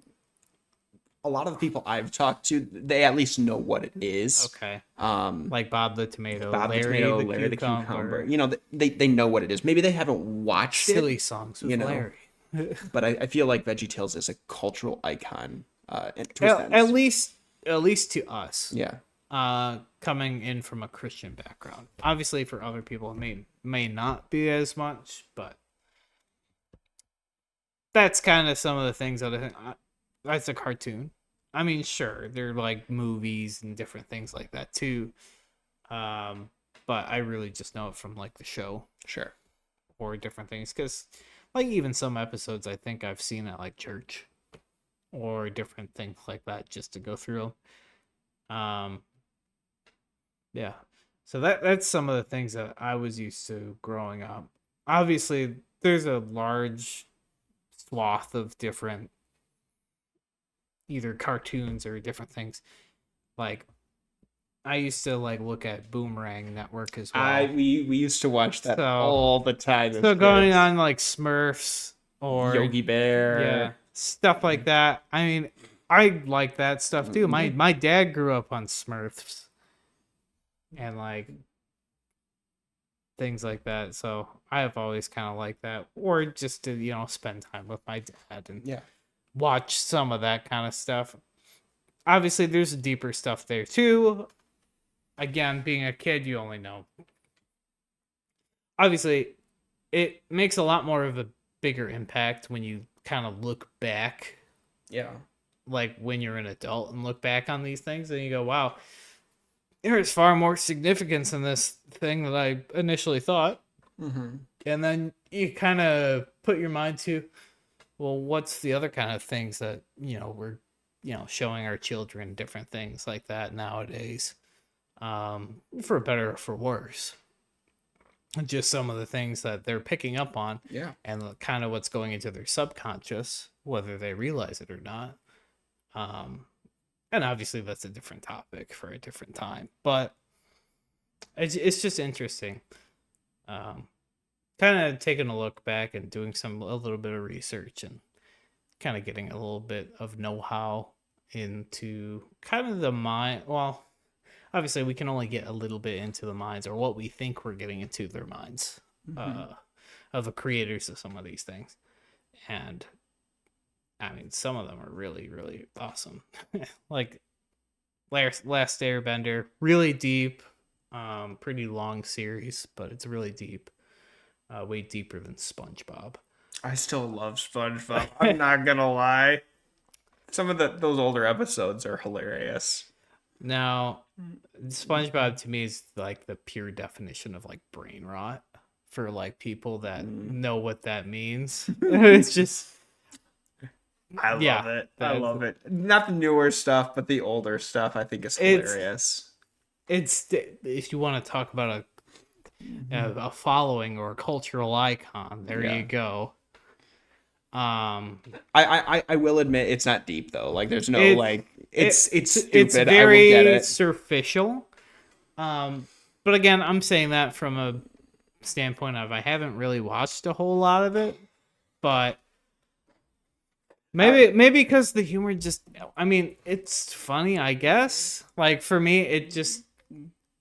a lot of the people I've talked to, they at least know what it is. okay, Um, like Bob the Tomato, Bob Larry the Tomato, the Larry the Cucumber. Cucumber. You know, they know what it is. Maybe they haven't watched Silly it, songs with you know. Larry. but I feel like Veggie Tales is a cultural icon. To a sense. At least to us. Yeah. Coming in from a Christian background. Obviously, for other people, it may not be as much, but that's kind of some of the things that I think. That's a cartoon. I mean, sure, they're like movies and different things like that too. But I really just know it from like the show Sure. or different things because, like, even some episodes I think I've seen at like church or different things like that just to go through them. Yeah. So that's some of the things that I was used to growing up. Obviously, there's a large swath of different either cartoons or different things. Like I used to like look at Boomerang Network as well. We used to watch that So- all the time. So as going kids. on like Smurfs or Yogi Bear. yeah, stuff like that. I mean, I like that stuff too. My dad grew up on Smurfs and like things like that. So I have always kind of liked that, or just to spend time with my dad and Yeah. watch some of that kind of stuff. Obviously, there's deeper stuff there too. Again, being a kid, you only know. Obviously, it makes a lot more of a bigger impact when you kind of look back, Yeah. like when you're an adult and look back on these things and you go, wow, there is far more significance in this thing than I initially thought. Mm-hmm. And then you kind of put your mind to, well, what's the other kind of things that, we're, showing our children different things like that nowadays, for better or for worse. Just some of the things that they're picking up on, Yeah. and kind of what's going into their subconscious, whether they realize it or not. And obviously that's a different topic for a different time, but it's just interesting. Kind of taking a look back and doing a little bit of research and kind of getting a little bit of know-how into kind of the mind. Well, obviously we can only get a little bit into the minds, or what we think we're getting into their minds, of the creators of some of these things. And I mean, some of them are really, really awesome. Like Last Airbender, really deep, pretty long series, but it's really deep, way deeper than SpongeBob. I still love SpongeBob. I'm not gonna lie. Some of those older episodes are hilarious. Now, SpongeBob to me is like the pure definition of like brain rot for like people that know what that means. It's just. I love it. I love it. Not the newer stuff, but the older stuff I think is hilarious. It's if you want to talk about a following or a cultural icon, there you go. I will admit it's not deep though. Like there's no it's stupid. It's very I will get it. superficial. But again, I'm saying that from a standpoint of I haven't really watched a whole lot of it, but Maybe because the humor just, I mean, it's funny, I guess. Like for me, it just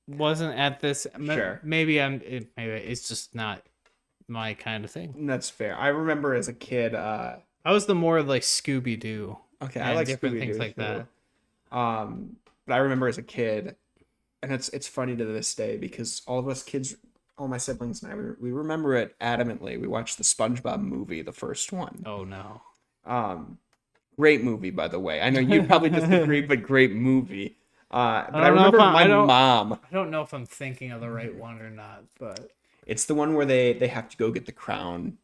wasn't at this. Sure. Maybe maybe it's just not my kind of thing. That's fair. I remember as a kid. I was the more like Scooby Doo Okay, I and like different Scooby things Doo like too. that. But I remember as a kid, and it's funny to this day because all of us kids, all my siblings and I, we remember it adamantly. We watched the SpongeBob movie, the first one. Oh no. Um, Great movie, by the way. I know you probably disagree, but great movie. But I don't know if remember my mom. I don't know if I'm thinking of the right one or not, but It's the one where they have to go get the crown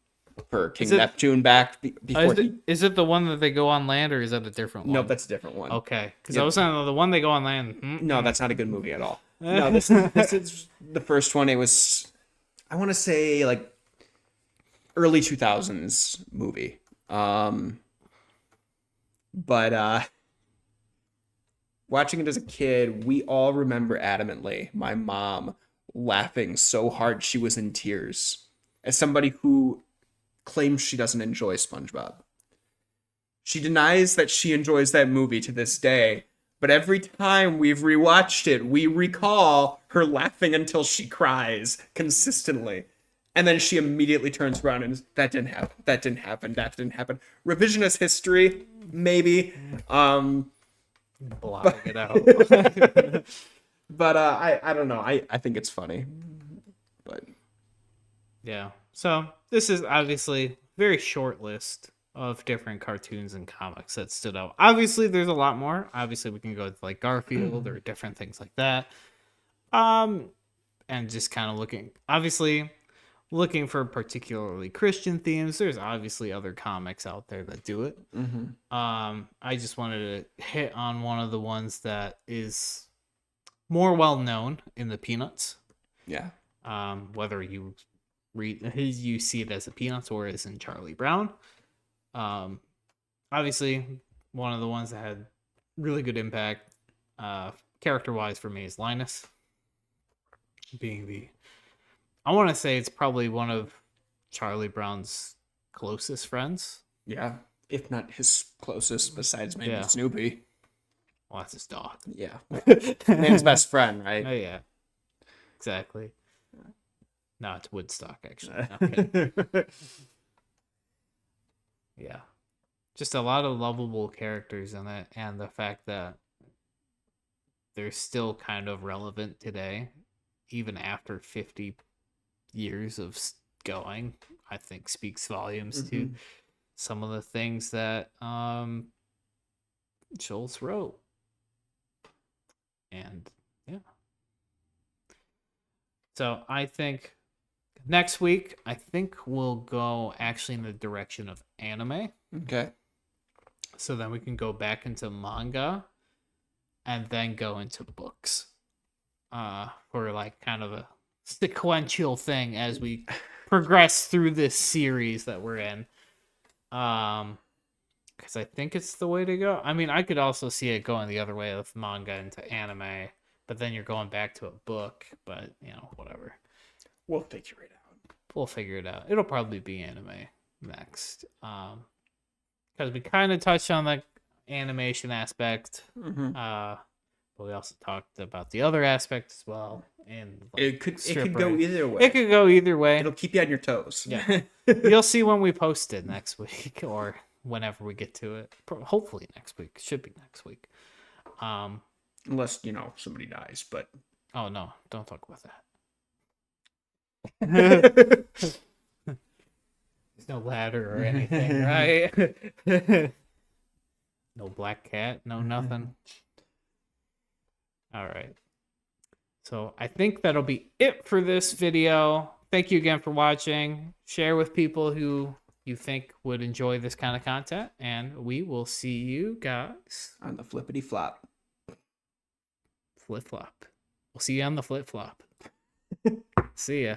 for is King it Neptune back before is it he. is it the one that they go on land or is that a different Nope, one? that's a different one. Okay, because I Yep. was saying the one they go on land. No, that's not a good movie at all. No, this is the first one. It was, I want to say, like early 2000s movie. But watching it as a kid, we all remember adamantly my mom laughing so hard she was in tears. As somebody who claims she doesn't enjoy SpongeBob, she denies that she enjoys that movie to this day. But every time we've rewatched it, we recall her laughing until she cries consistently. And then she immediately turns around and that didn't happen. That didn't happen. That didn't happen. Revisionist history, maybe. Blotting it out. But I don't know. I think it's funny. But Yeah. So this is obviously very short list of different cartoons and comics that stood out. Obviously, there's a lot more. Obviously, we can go with like Garfield or different things like that. And just kind of looking for particularly Christian themes. There's obviously other comics out there that do it. I just wanted to hit on one of the ones that is more well known in the Peanuts. yeah. Whether you see it as the Peanuts or as in Charlie Brown. Obviously, one of the ones that had really good impact, character wise for me, is Linus. I want to say it's probably one of Charlie Brown's closest friends. Yeah. If not his closest, besides maybe Yeah. Snoopy. Well, that's his dog. Yeah. Man's best friend, right? Oh yeah, exactly. No, it's Woodstock actually. Okay. Yeah, just a lot of lovable characters in it, and the fact that they're still kind of relevant today, even after 50 years of going, I think speaks volumes to some of the things that Schultz wrote. And yeah. So I think next week, we'll go actually in the direction of anime. Okay. So then we can go back into manga and then go into books. For like kind of a sequential thing as we progress through this series that we're in. Because I think it's the way to go. I mean, I could also see it going the other way of manga into anime, but then you're going back to a book. But whatever. We'll figure it out. We'll figure it out. It'll probably be anime next. Because we kind of touched on the animation aspect. But we also talked about the other aspect as well. And like, It could go either way. It could go either way. It'll keep you on your toes. Yeah. You'll see when we post it next week or whenever we get to it. Hopefully next week. Should be next week. Unless, somebody dies, but Oh no, don't talk about that. There's no ladder or anything, right? No black cat, no nothing. All right. So I think that'll be it for this video. Thank you again for watching. Share with people who you think would enjoy this kind of content. And we will see you guys on the flippity flop. Flip flop. We'll see you on the flip flop. See ya.